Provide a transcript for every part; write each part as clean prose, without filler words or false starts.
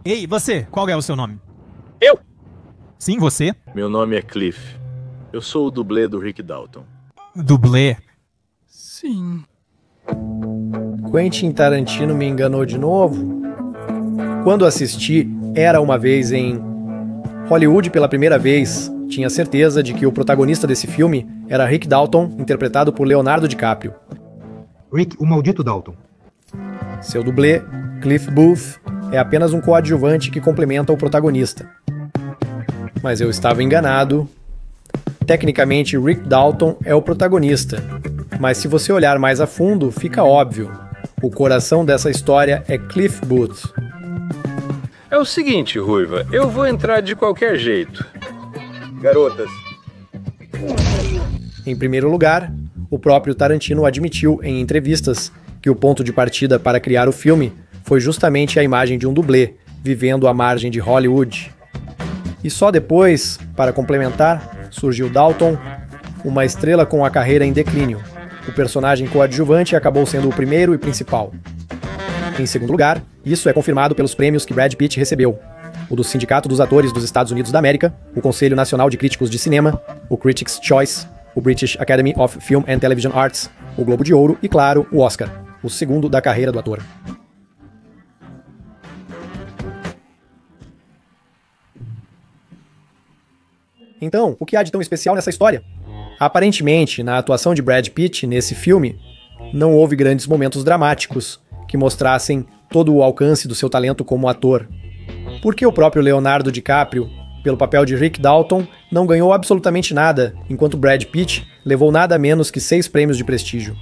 Ei, você, qual é o seu nome? Eu? Sim, você? Meu nome é Cliff. Eu sou o dublê do Rick Dalton. Dublê? Sim. Quentin Tarantino me enganou de novo? Quando assisti Era Uma Vez em Hollywood pela primeira vez, tinha certeza de que o protagonista desse filme era Rick Dalton, interpretado por Leonardo DiCaprio. Rick, o maldito Dalton. Seu dublê, Cliff Booth, é apenas um coadjuvante que complementa o protagonista. Mas eu estava enganado. Tecnicamente, Rick Dalton é o protagonista, mas se você olhar mais a fundo, fica óbvio. O coração dessa história é Cliff Booth. É o seguinte, Ruiva, eu vou entrar de qualquer jeito. Garotas. Em primeiro lugar, o próprio Tarantino admitiu em entrevistas que o ponto de partida para criar o filme foi justamente a imagem de um dublê, vivendo à margem de Hollywood. E só depois, para complementar, surgiu Dalton, uma estrela com a carreira em declínio. O personagem coadjuvante acabou sendo o primeiro e principal. Em segundo lugar, isso é confirmado pelos prêmios que Brad Pitt recebeu: o do Sindicato dos Atores dos Estados Unidos da América, o Conselho Nacional de Críticos de Cinema, o Critics' Choice, o British Academy of Film and Television Arts, o Globo de Ouro e, claro, o Oscar, o segundo da carreira do ator. Então, o que há de tão especial nessa história? Aparentemente, na atuação de Brad Pitt nesse filme, não houve grandes momentos dramáticos que mostrassem todo o alcance do seu talento como ator. Porque o próprio Leonardo DiCaprio, pelo papel de Rick Dalton, não ganhou absolutamente nada, enquanto Brad Pitt levou nada menos que 6 prêmios de prestígio.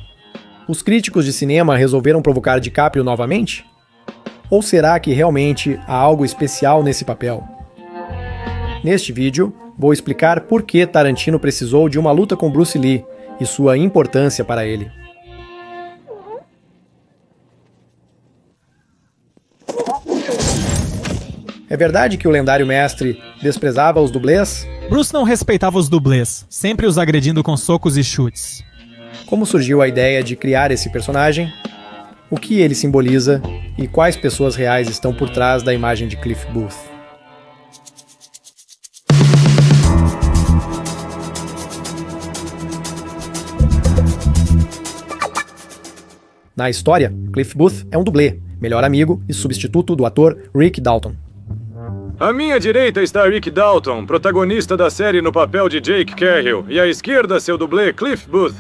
Os críticos de cinema resolveram provocar DiCaprio novamente? Ou será que realmente há algo especial nesse papel? Neste vídeo, vou explicar por que Tarantino precisou de uma luta com Bruce Lee e sua importância para ele. É verdade que o lendário mestre desprezava os dublês? Bruce não respeitava os dublês, sempre os agredindo com socos e chutes. Como surgiu a ideia de criar esse personagem? O que ele simboliza e quais pessoas reais estão por trás da imagem de Cliff Booth? Na história, Cliff Booth é um dublê, melhor amigo e substituto do ator Rick Dalton. À minha direita está Rick Dalton, protagonista da série no papel de Jake Cargill, e à esquerda seu dublê Cliff Booth.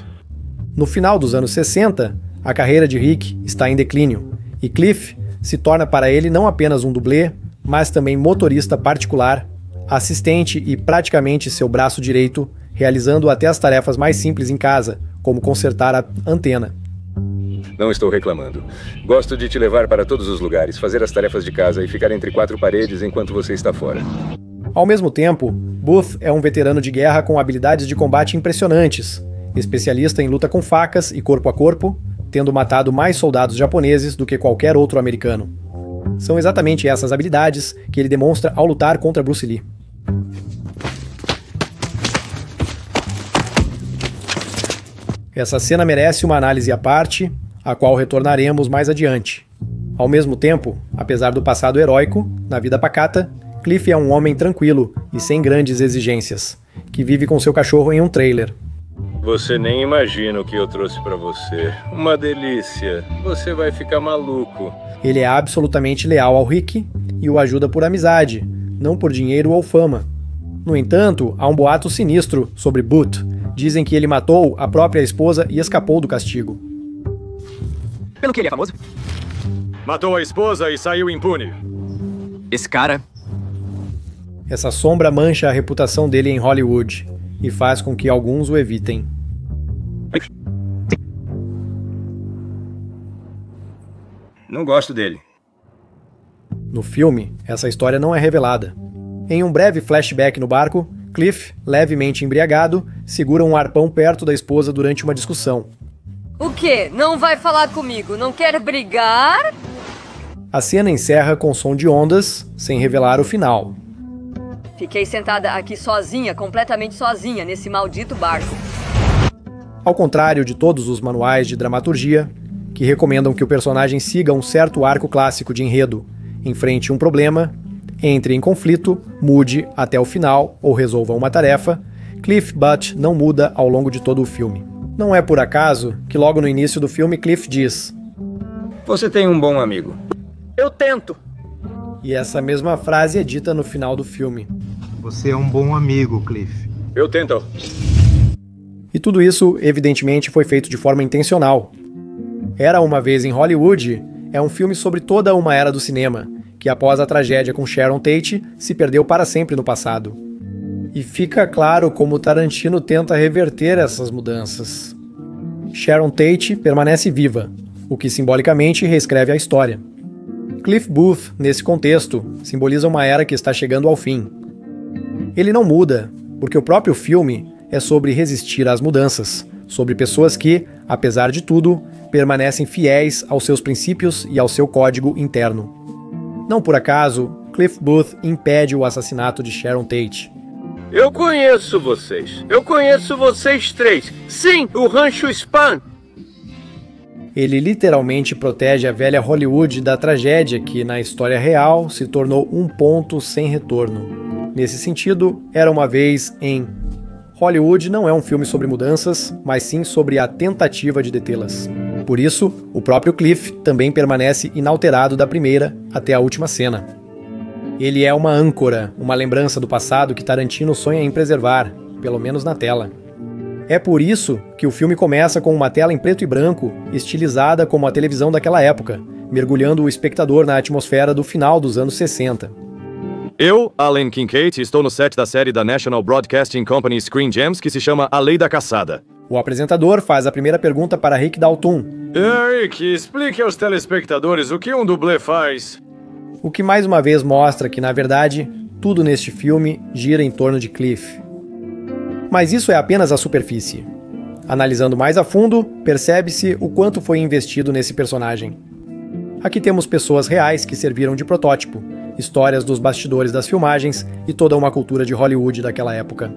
No final dos anos 60, a carreira de Rick está em declínio, e Cliff se torna para ele não apenas um dublê, mas também motorista particular, assistente e praticamente seu braço direito, realizando até as tarefas mais simples em casa, como consertar a antena. Não estou reclamando. Gosto de te levar para todos os lugares, fazer as tarefas de casa e ficar entre 4 paredes enquanto você está fora. Ao mesmo tempo, Booth é um veterano de guerra com habilidades de combate impressionantes, especialista em luta com facas e corpo a corpo, tendo matado mais soldados japoneses do que qualquer outro americano. São exatamente essas habilidades que ele demonstra ao lutar contra Bruce Lee. Essa cena merece uma análise à parte, a qual retornaremos mais adiante. Ao mesmo tempo, apesar do passado heróico, na vida pacata, Cliff é um homem tranquilo e sem grandes exigências, que vive com seu cachorro em um trailer. Você nem imagina o que eu trouxe pra você. Uma delícia. Você vai ficar maluco. Ele é absolutamente leal ao Rick e o ajuda por amizade, não por dinheiro ou fama. No entanto, há um boato sinistro sobre Booth. Dizem que ele matou a própria esposa e escapou do castigo. Pelo que ele é famoso? Matou a esposa e saiu impune. Esse cara... Essa sombra mancha a reputação dele em Hollywood e faz com que alguns o evitem. Não gosto dele. No filme, essa história não é revelada. Em um breve flashback no barco, Cliff, levemente embriagado, segura um arpão perto da esposa durante uma discussão. O quê? Não vai falar comigo? Não quer brigar? A cena encerra com som de ondas, sem revelar o final. Fiquei sentada aqui sozinha, completamente sozinha, nesse maldito barco. Ao contrário de todos os manuais de dramaturgia, que recomendam que o personagem siga um certo arco clássico de enredo, enfrente um problema, entre em conflito, mude até o final ou resolva uma tarefa, Cliff Butch não muda ao longo de todo o filme. Não é por acaso que logo no início do filme Cliff diz: "Você tem um bom amigo." Eu tento. E essa mesma frase é dita no final do filme. Você é um bom amigo, Cliff. Eu tento. E tudo isso, evidentemente, foi feito de forma intencional. Era Uma Vez em Hollywood é um filme sobre toda uma era do cinema, que após a tragédia com Sharon Tate, se perdeu para sempre no passado. E fica claro como Tarantino tenta reverter essas mudanças. Sharon Tate permanece viva, o que simbolicamente reescreve a história. Cliff Booth, nesse contexto, simboliza uma era que está chegando ao fim. Ele não muda, porque o próprio filme é sobre resistir às mudanças, sobre pessoas que, apesar de tudo, permanecem fiéis aos seus princípios e ao seu código interno. Não por acaso, Cliff Booth impede o assassinato de Sharon Tate. Eu conheço vocês. Eu conheço vocês três. Sim, o Rancho Span. Ele literalmente protege a velha Hollywood da tragédia que, na história real, se tornou um ponto sem retorno. Nesse sentido, Era Uma Vez em Hollywood não é um filme sobre mudanças, mas sim sobre a tentativa de detê-las. Por isso, o próprio Cliff também permanece inalterado da primeira até a última cena. Ele é uma âncora, uma lembrança do passado que Tarantino sonha em preservar, pelo menos na tela. É por isso que o filme começa com uma tela em preto e branco, estilizada como a televisão daquela época, mergulhando o espectador na atmosfera do final dos anos 60. Eu, Alan Kincaid, estou no set da série da National Broadcasting Company Screen Gems que se chama A Lei da Caçada. O apresentador faz a primeira pergunta para Rick Dalton. Rick, explique aos telespectadores o que um dublê faz. O que mais uma vez mostra que, na verdade, tudo neste filme gira em torno de Cliff. Mas isso é apenas a superfície. Analisando mais a fundo, percebe-se o quanto foi investido nesse personagem. Aqui temos pessoas reais que serviram de protótipo, histórias dos bastidores das filmagens e toda uma cultura de Hollywood daquela época.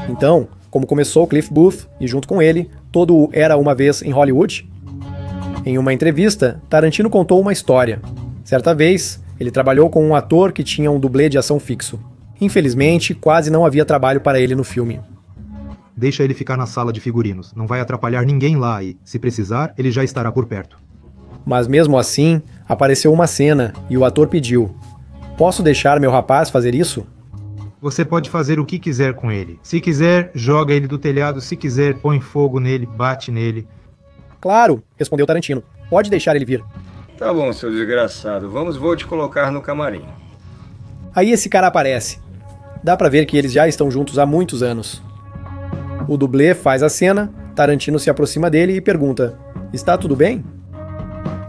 Então, como começou Cliff Booth e junto com ele, todo o Era Uma Vez em Hollywood? Em uma entrevista, Tarantino contou uma história. Certa vez, ele trabalhou com um ator que tinha um dublê de ação fixo. Infelizmente, quase não havia trabalho para ele no filme. Deixa ele ficar na sala de figurinos. Não vai atrapalhar ninguém lá e, se precisar, ele já estará por perto. Mas mesmo assim, apareceu uma cena e o ator pediu: "Posso deixar meu rapaz fazer isso?" Você pode fazer o que quiser com ele. Se quiser, joga ele do telhado. Se quiser, põe fogo nele, bate nele. "Claro", respondeu Tarantino. "Pode deixar ele vir." Tá bom, seu desgraçado. Vou te colocar no camarim. Aí esse cara aparece. Dá pra ver que eles já estão juntos há muitos anos. O dublê faz a cena, Tarantino se aproxima dele e pergunta: "Está tudo bem?"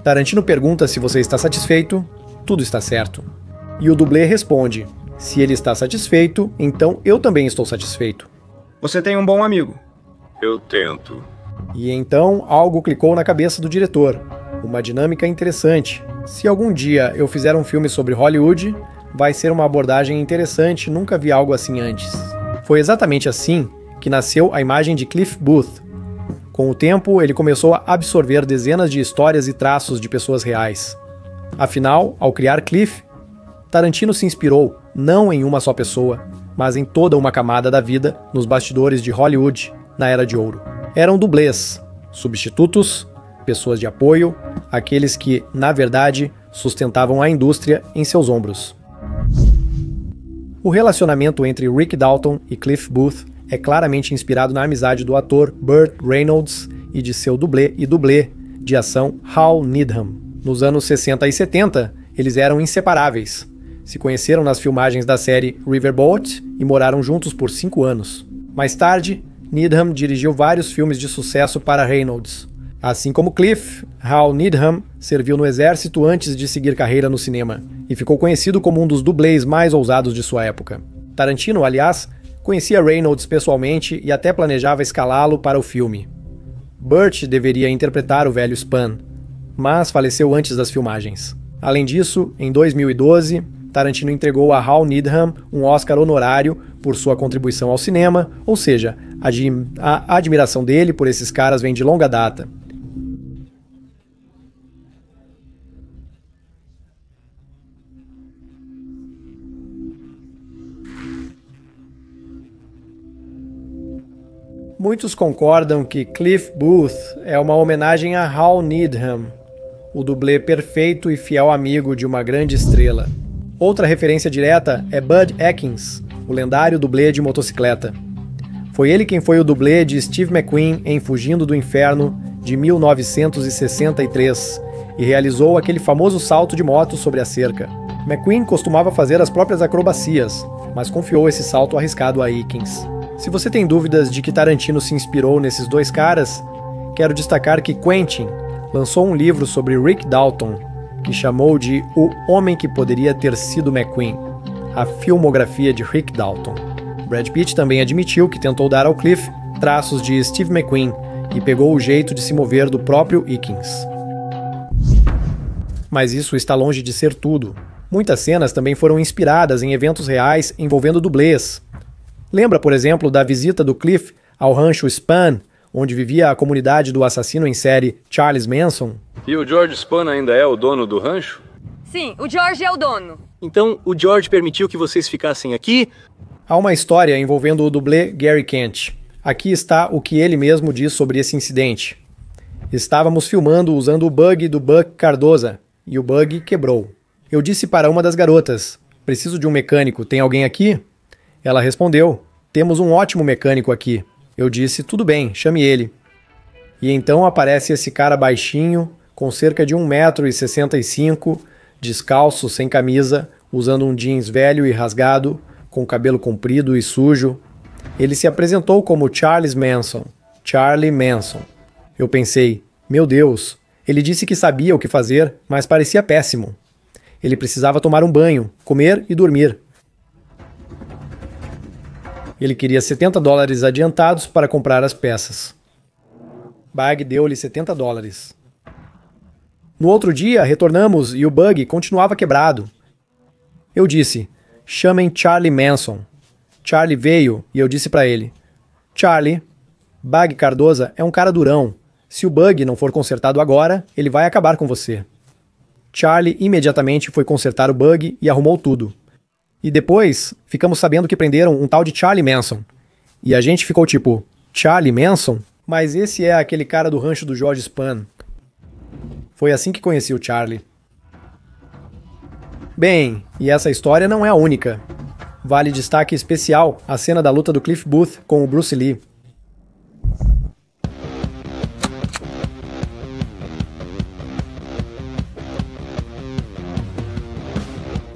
Tarantino pergunta se você está satisfeito, tudo está certo. E o dublê responde: "Se ele está satisfeito, então eu também estou satisfeito." Você tem um bom amigo. Eu tento. E então algo clicou na cabeça do diretor. Uma dinâmica interessante. Se algum dia eu fizer um filme sobre Hollywood, vai ser uma abordagem interessante, nunca vi algo assim antes. Foi exatamente assim que nasceu a imagem de Cliff Booth. Com o tempo, ele começou a absorver dezenas de histórias e traços de pessoas reais. Afinal, ao criar Cliff, Tarantino se inspirou não em uma só pessoa, mas em toda uma camada da vida nos bastidores de Hollywood na Era de Ouro. Eram dublês, substitutos, pessoas de apoio, aqueles que, na verdade, sustentavam a indústria em seus ombros. O relacionamento entre Rick Dalton e Cliff Booth é claramente inspirado na amizade do ator Burt Reynolds e de seu dublê e dublê de ação Hal Needham. Nos anos 60 e 70, eles eram inseparáveis. Se conheceram nas filmagens da série Riverboat e moraram juntos por 5 anos. Mais tarde, Needham dirigiu vários filmes de sucesso para Reynolds. Assim como Cliff, Hal Needham serviu no exército antes de seguir carreira no cinema e ficou conhecido como um dos dublês mais ousados de sua época. Tarantino, aliás, conhecia Reynolds pessoalmente e até planejava escalá-lo para o filme. Burt deveria interpretar o velho Span, mas faleceu antes das filmagens. Além disso, em 2012, Tarantino entregou a Hal Needham um Oscar honorário por sua contribuição ao cinema, ou seja, A admiração dele por esses caras vem de longa data. Muitos concordam que Cliff Booth é uma homenagem a Hal Needham, o dublê perfeito e fiel amigo de uma grande estrela. Outra referência direta é Bud Atkins, o lendário dublê de motocicleta. Foi ele quem foi o dublê de Steve McQueen em Fugindo do Inferno, de 1963, e realizou aquele famoso salto de moto sobre a cerca. McQueen costumava fazer as próprias acrobacias, mas confiou esse salto arriscado a Atkins. Se você tem dúvidas de que Tarantino se inspirou nesses dois caras, quero destacar que Quentin lançou um livro sobre Rick Dalton, que chamou de O Homem que Poderia Ter Sido McQueen, a filmografia de Rick Dalton. Brad Pitt também admitiu que tentou dar ao Cliff traços de Steve McQueen e pegou o jeito de se mover do próprio Atkins. Mas isso está longe de ser tudo. Muitas cenas também foram inspiradas em eventos reais envolvendo dublês. Lembra, por exemplo, da visita do Cliff ao rancho Spahn, onde vivia a comunidade do assassino em série Charles Manson? E o George Spahn ainda é o dono do rancho? Sim, o George é o dono. Então, o George permitiu que vocês ficassem aqui? Há uma história envolvendo o dublê Gary Kent. Aqui está o que ele mesmo diz sobre esse incidente. Estávamos filmando usando o bug do Buck Cardoza, e o bug quebrou. Eu disse para uma das garotas, preciso de um mecânico, tem alguém aqui? Ela respondeu, temos um ótimo mecânico aqui. Eu disse, tudo bem, chame ele. E então aparece esse cara baixinho, com cerca de 1,65 m, descalço, sem camisa, usando um jeans velho e rasgado, com cabelo comprido e sujo. Ele se apresentou como Charles Manson. Charlie Manson. Eu pensei, meu Deus, ele disse que sabia o que fazer, mas parecia péssimo. Ele precisava tomar um banho, comer e dormir. Ele queria $70 adiantados para comprar as peças. Bug deu-lhe $70. No outro dia, retornamos e o bug continuava quebrado. Eu disse, chamem Charlie Manson. Charlie veio e eu disse para ele, Charlie, Bug Cardoza é um cara durão. Se o bug não for consertado agora, ele vai acabar com você. Charlie imediatamente foi consertar o bug e arrumou tudo. E depois, ficamos sabendo que prenderam um tal de Charlie Manson. E a gente ficou tipo, Charlie Manson? Mas esse é aquele cara do rancho do George Spahn. Foi assim que conheci o Charlie. Bem, e essa história não é a única. Vale destaque especial a cena da luta do Cliff Booth com o Bruce Lee.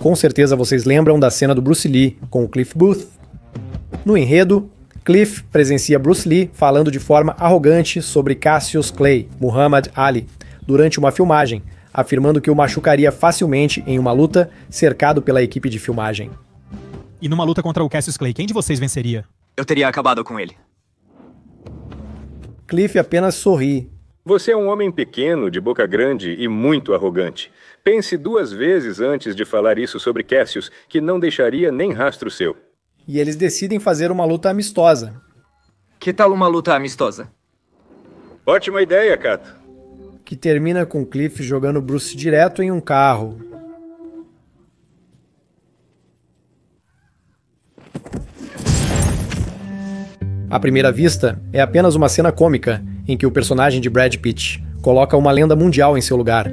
Com certeza vocês lembram da cena do Bruce Lee com o Cliff Booth. No enredo, Cliff presencia Bruce Lee falando de forma arrogante sobre Cassius Clay, Muhammad Ali, durante uma filmagem, afirmando que o machucaria facilmente em uma luta cercado pela equipe de filmagem. E numa luta contra o Cassius Clay, quem de vocês venceria? Eu teria acabado com ele. Cliff apenas sorri. Você é um homem pequeno, de boca grande e muito arrogante. Pense 2 vezes antes de falar isso sobre Cassius, que não deixaria nem rastro seu. E eles decidem fazer uma luta amistosa. Que tal uma luta amistosa? Ótima ideia, Cato. Que termina com Cliff jogando Bruce direto em um carro. À primeira vista, é apenas uma cena cômica em que o personagem de Brad Pitt coloca uma lenda mundial em seu lugar.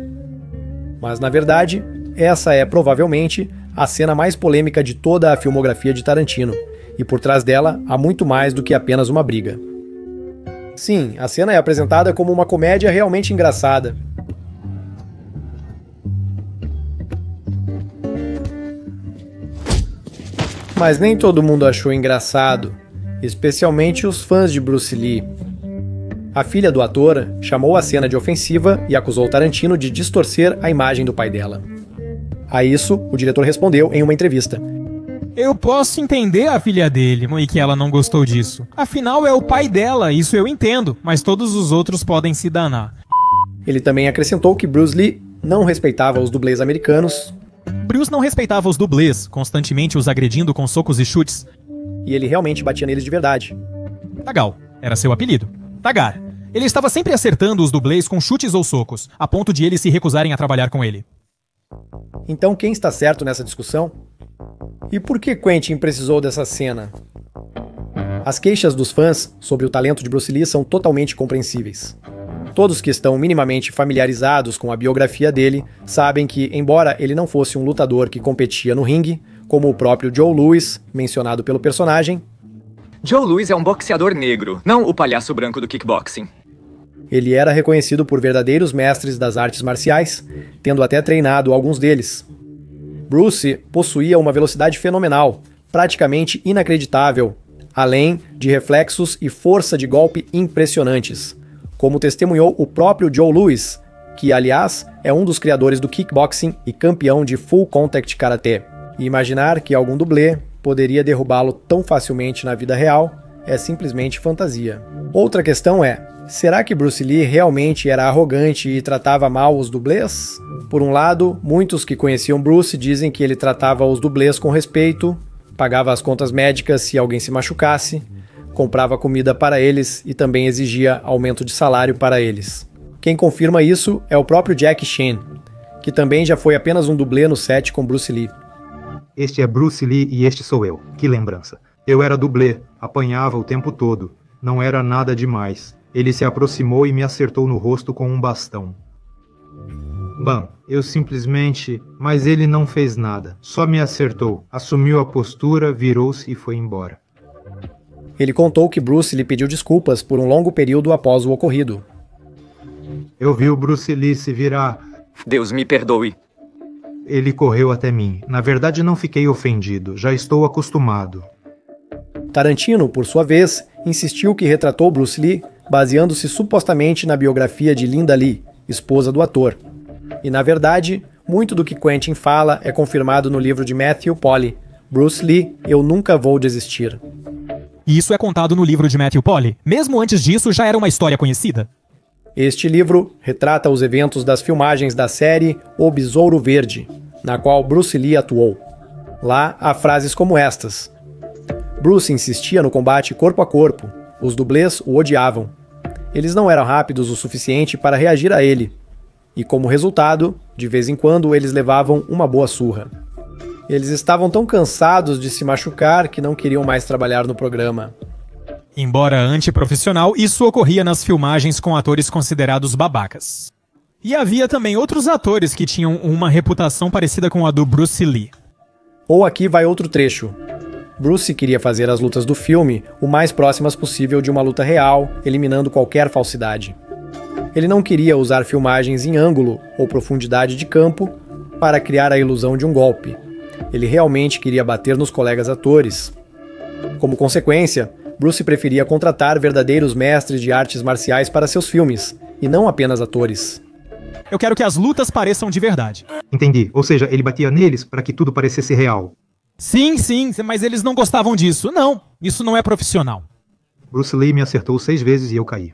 Mas, na verdade, essa é provavelmente a cena mais polêmica de toda a filmografia de Tarantino, e por trás dela há muito mais do que apenas uma briga. Sim, a cena é apresentada como uma comédia realmente engraçada. Mas nem todo mundo achou engraçado, especialmente os fãs de Bruce Lee. A filha do ator chamou a cena de ofensiva e acusou Tarantino de distorcer a imagem do pai dela. A isso, o diretor respondeu em uma entrevista. Eu posso entender a filha dele e que ela não gostou disso. Afinal, é o pai dela, isso eu entendo, mas todos os outros podem se danar. Ele também acrescentou que Bruce Lee não respeitava os dublês americanos. Bruce não respeitava os dublês, constantemente os agredindo com socos e chutes. E ele realmente batia neles de verdade. Tagal era seu apelido. Tagar. Ele estava sempre acertando os dublês com chutes ou socos, a ponto de eles se recusarem a trabalhar com ele. Então quem está certo nessa discussão? E por que Quentin precisou dessa cena? As queixas dos fãs sobre o talento de Bruce Lee são totalmente compreensíveis. Todos que estão minimamente familiarizados com a biografia dele sabem que, embora ele não fosse um lutador que competia no ringue, como o próprio Joe Louis, mencionado pelo personagem, Joe Louis é um boxeador negro, não o palhaço branco do kickboxing. Ele era reconhecido por verdadeiros mestres das artes marciais, tendo até treinado alguns deles. Bruce possuía uma velocidade fenomenal, praticamente inacreditável, além de reflexos e força de golpe impressionantes, como testemunhou o próprio Joe Louis, que, aliás, é um dos criadores do kickboxing e campeão de Full Contact Karate. E imaginar que algum dublê poderia derrubá-lo tão facilmente na vida real é simplesmente fantasia. Outra questão é, será que Bruce Lee realmente era arrogante e tratava mal os dublês? Por um lado, muitos que conheciam Bruce dizem que ele tratava os dublês com respeito, pagava as contas médicas se alguém se machucasse, comprava comida para eles e também exigia aumento de salário para eles. Quem confirma isso é o próprio Jackie Chan, que também já foi apenas um dublê no set com Bruce Lee. Este é Bruce Lee e este sou eu. Que lembrança. Eu era dublê, apanhava o tempo todo. Não era nada demais. Ele se aproximou e me acertou no rosto com um bastão. Bom, eu simplesmente... Mas ele não fez nada. Só me acertou. Assumiu a postura, virou-se e foi embora. Ele contou que Bruce lhe pediu desculpas por um longo período após o ocorrido. Eu vi o Bruce Lee se virar. Deus me perdoe. Ele correu até mim. Na verdade, não fiquei ofendido. Já estou acostumado. Tarantino, por sua vez, insistiu que retratou Bruce Lee baseando-se supostamente na biografia de Linda Lee, esposa do ator. E, na verdade, muito do que Quentin fala é confirmado no livro de Matthew Polly, Bruce Lee, Eu Nunca Vou Desistir. E isso é contado no livro de Matthew Polly. Mesmo antes disso, já era uma história conhecida. Este livro retrata os eventos das filmagens da série O Besouro Verde, na qual Bruce Lee atuou. Lá há frases como estas. Bruce insistia no combate corpo a corpo. Os dublês o odiavam. Eles não eram rápidos o suficiente para reagir a ele. E como resultado, de vez em quando eles levavam uma boa surra. Eles estavam tão cansados de se machucar que não queriam mais trabalhar no programa. Embora antiprofissional, isso ocorria nas filmagens com atores considerados babacas. E havia também outros atores que tinham uma reputação parecida com a do Bruce Lee. Ou aqui vai outro trecho. Bruce queria fazer as lutas do filme o mais próximas possível de uma luta real, eliminando qualquer falsidade. Ele não queria usar filmagens em ângulo ou profundidade de campo para criar a ilusão de um golpe. Ele realmente queria bater nos colegas atores. Como consequência, Bruce preferia contratar verdadeiros mestres de artes marciais para seus filmes, e não apenas atores. Eu quero que as lutas pareçam de verdade. Entendi. Ou seja, ele batia neles para que tudo parecesse real. Sim, mas eles não gostavam disso. Não, isso não é profissional. Bruce Lee me acertou 6 vezes e eu caí.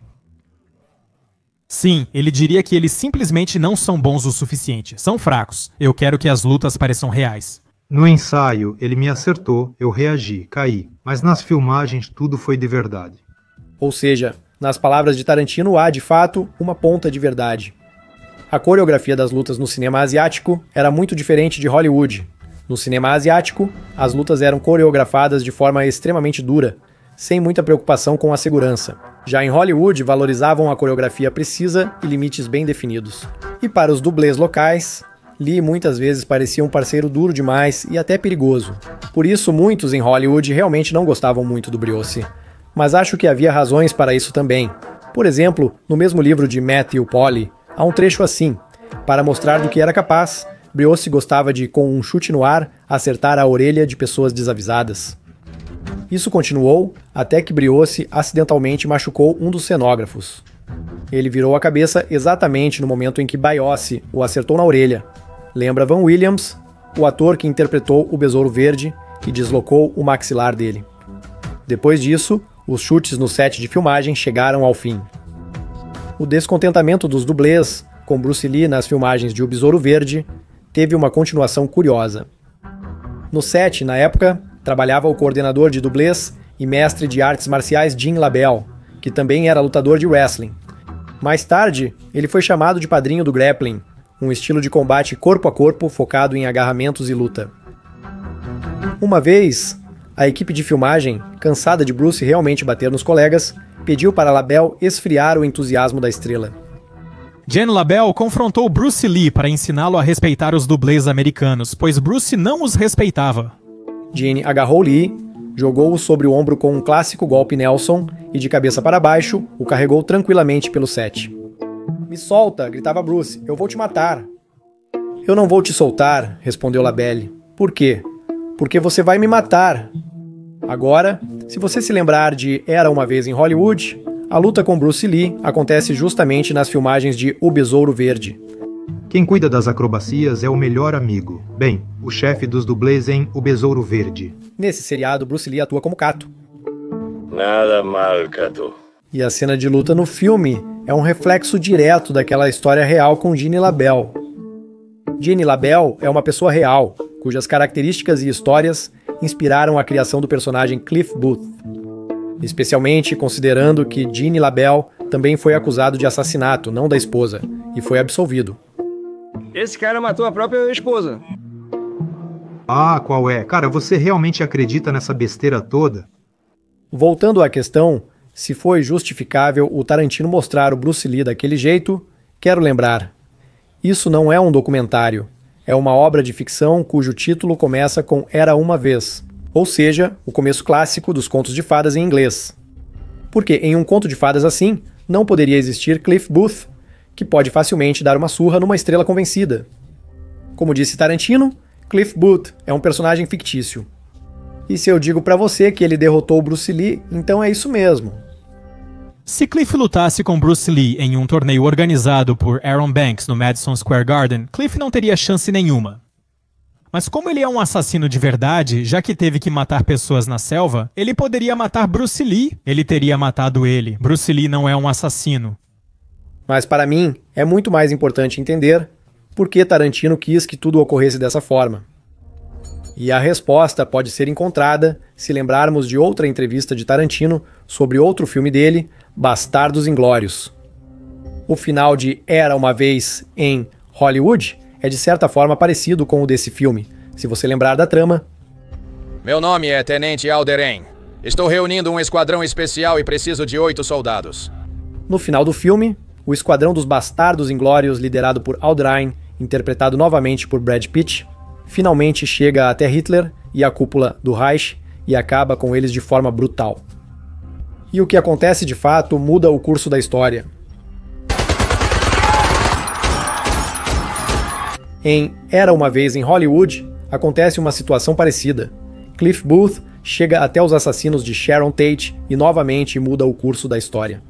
Sim, ele diria que eles simplesmente não são bons o suficiente. São fracos. Eu quero que as lutas pareçam reais. No ensaio, ele me acertou, eu reagi, caí. Mas nas filmagens, tudo foi de verdade. Ou seja, nas palavras de Tarantino há, de fato, uma ponta de verdade. A coreografia das lutas no cinema asiático era muito diferente de Hollywood. No cinema asiático, as lutas eram coreografadas de forma extremamente dura, sem muita preocupação com a segurança. Já em Hollywood, valorizavam a coreografia precisa e limites bem definidos. E para os dublês locais, Lee muitas vezes parecia um parceiro duro demais e até perigoso. Por isso, muitos em Hollywood realmente não gostavam muito do Briossi. Mas acho que havia razões para isso também. Por exemplo, no mesmo livro de Matthew Polly, há um trecho assim. Para mostrar do que era capaz, Briossi gostava de, com um chute no ar, acertar a orelha de pessoas desavisadas. Isso continuou até que Briossi acidentalmente machucou um dos cenógrafos. Ele virou a cabeça exatamente no momento em que Briossi o acertou na orelha. Lembra Van Williams, o ator que interpretou o Besouro Verde e deslocou o maxilar dele. Depois disso, os chutes no set de filmagem chegaram ao fim. O descontentamento dos dublês com Bruce Lee nas filmagens de O Besouro Verde teve uma continuação curiosa. No set, na época, trabalhava o coordenador de dublês e mestre de artes marciais Gene LaBelle, que também era lutador de wrestling. Mais tarde, ele foi chamado de padrinho do grappling, um estilo de combate corpo a corpo focado em agarramentos e luta. Uma vez, a equipe de filmagem, cansada de Bruce realmente bater nos colegas, pediu para LaBelle esfriar o entusiasmo da estrela. Gene LaBelle confrontou Bruce Lee para ensiná-lo a respeitar os dublês americanos, pois Bruce não os respeitava. Gene agarrou Lee, jogou-o sobre o ombro com um clássico golpe Nelson e, de cabeça para baixo, o carregou tranquilamente pelo set. "Me solta!" gritava Bruce. "Eu vou te matar!" "Eu não vou te soltar", respondeu LaBelle. "Por quê?" "Porque você vai me matar." Agora, se você se lembrar de Era Uma Vez em Hollywood, a luta com Bruce Lee acontece justamente nas filmagens de O Besouro Verde. Quem cuida das acrobacias é o melhor amigo. Bem, o chefe dos dublês em O Besouro Verde. Nesse seriado, Bruce Lee atua como Kato. Nada mal, Kato. E a cena de luta no filme é um reflexo direto daquela história real com Gene LaBelle. Gene LaBelle é uma pessoa real, cujas características e histórias inspiraram a criação do personagem Cliff Booth. Especialmente considerando que Gene LaBelle também foi acusado de assassinato, não da esposa, e foi absolvido. Esse cara matou a própria esposa. Ah, qual é? Cara, você realmente acredita nessa besteira toda? Voltando à questão, se foi justificável o Tarantino mostrar o Bruce Lee daquele jeito, quero lembrar, isso não é um documentário, é uma obra de ficção cujo título começa com Era Uma Vez, ou seja, o começo clássico dos contos de fadas em inglês. Porque em um conto de fadas assim, não poderia existir Cliff Booth, que pode facilmente dar uma surra numa estrela convencida. Como disse Tarantino, Cliff Booth é um personagem fictício. E se eu digo pra você que ele derrotou o Bruce Lee, então é isso mesmo. Se Cliff lutasse com Bruce Lee em um torneio organizado por Aaron Banks no Madison Square Garden, Cliff não teria chance nenhuma. Mas como ele é um assassino de verdade, já que teve que matar pessoas na selva, ele poderia matar Bruce Lee. Ele teria matado ele. Bruce Lee não é um assassino. Mas para mim, é muito mais importante entender por que Tarantino quis que tudo ocorresse dessa forma. E a resposta pode ser encontrada se lembrarmos de outra entrevista de Tarantino sobre outro filme dele, Bastardos Inglórios. O final de Era Uma Vez em Hollywood é de certa forma parecido com o desse filme, se você lembrar da trama. Meu nome é Tenente Alderen. Estou reunindo um esquadrão especial e preciso de 8 soldados. No final do filme, o esquadrão dos Bastardos Inglórios, liderado por Aldrin, interpretado novamente por Brad Pitt, finalmente chega até Hitler e a cúpula do Reich e acaba com eles de forma brutal. E o que acontece de fato muda o curso da história. Em Era Uma Vez em Hollywood, acontece uma situação parecida. Cliff Booth chega até os assassinos de Sharon Tate e novamente muda o curso da história.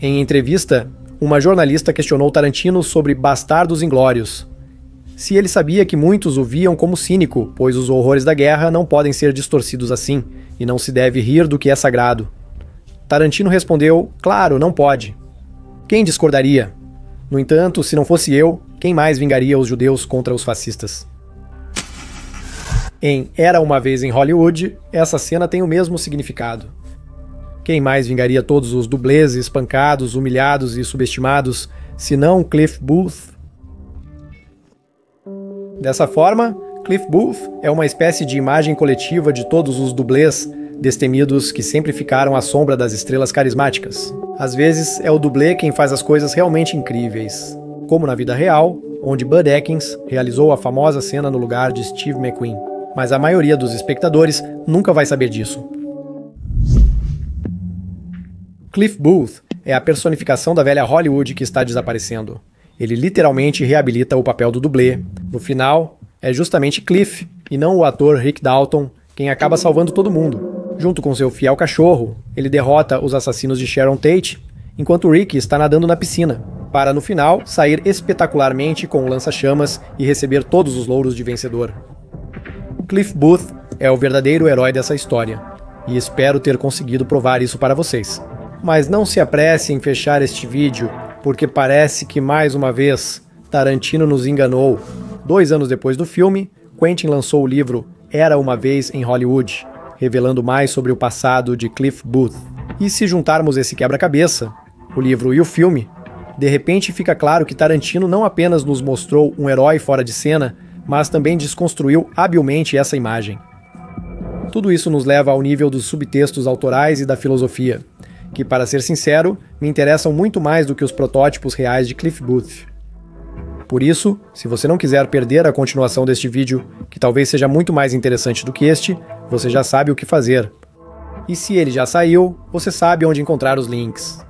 Em entrevista, uma jornalista questionou Tarantino sobre Bastardos Inglórios. Se ele sabia que muitos o viam como cínico, pois os horrores da guerra não podem ser distorcidos assim, e não se deve rir do que é sagrado. Tarantino respondeu, claro, não pode. Quem discordaria? No entanto, se não fosse eu, quem mais vingaria os judeus contra os fascistas? Em Era Uma Vez em Hollywood, essa cena tem o mesmo significado. Quem mais vingaria todos os dublês espancados, humilhados e subestimados, senão Cliff Booth? Dessa forma, Cliff Booth é uma espécie de imagem coletiva de todos os dublês destemidos que sempre ficaram à sombra das estrelas carismáticas. Às vezes é o dublê quem faz as coisas realmente incríveis, como na vida real, onde Bud Atkins realizou a famosa cena no lugar de Steve McQueen. Mas a maioria dos espectadores nunca vai saber disso. Cliff Booth é a personificação da velha Hollywood que está desaparecendo. Ele literalmente reabilita o papel do dublê. No final, é justamente Cliff, e não o ator Rick Dalton, quem acaba salvando todo mundo. Junto com seu fiel cachorro, ele derrota os assassinos de Sharon Tate, enquanto Rick está nadando na piscina. para no final sair espetacularmente com o lança-chamas e receber todos os louros de vencedor. Cliff Booth é o verdadeiro herói dessa história, e espero ter conseguido provar isso para vocês. Mas não se apresse em fechar este vídeo, porque parece que mais uma vez Tarantino nos enganou. 2 anos depois do filme, Quentin lançou o livro Era Uma Vez em Hollywood, revelando mais sobre o passado de Cliff Booth. E se juntarmos esse quebra-cabeça, o livro e o filme, de repente fica claro que Tarantino não apenas nos mostrou um herói fora de cena, mas também desconstruiu habilmente essa imagem. Tudo isso nos leva ao nível dos subtextos autorais e da filosofia, que, para ser sincero, me interessam muito mais do que os protótipos reais de Cliff Booth. Por isso, se você não quiser perder a continuação deste vídeo, que talvez seja muito mais interessante do que este, você já sabe o que fazer. E se ele já saiu, você sabe onde encontrar os links.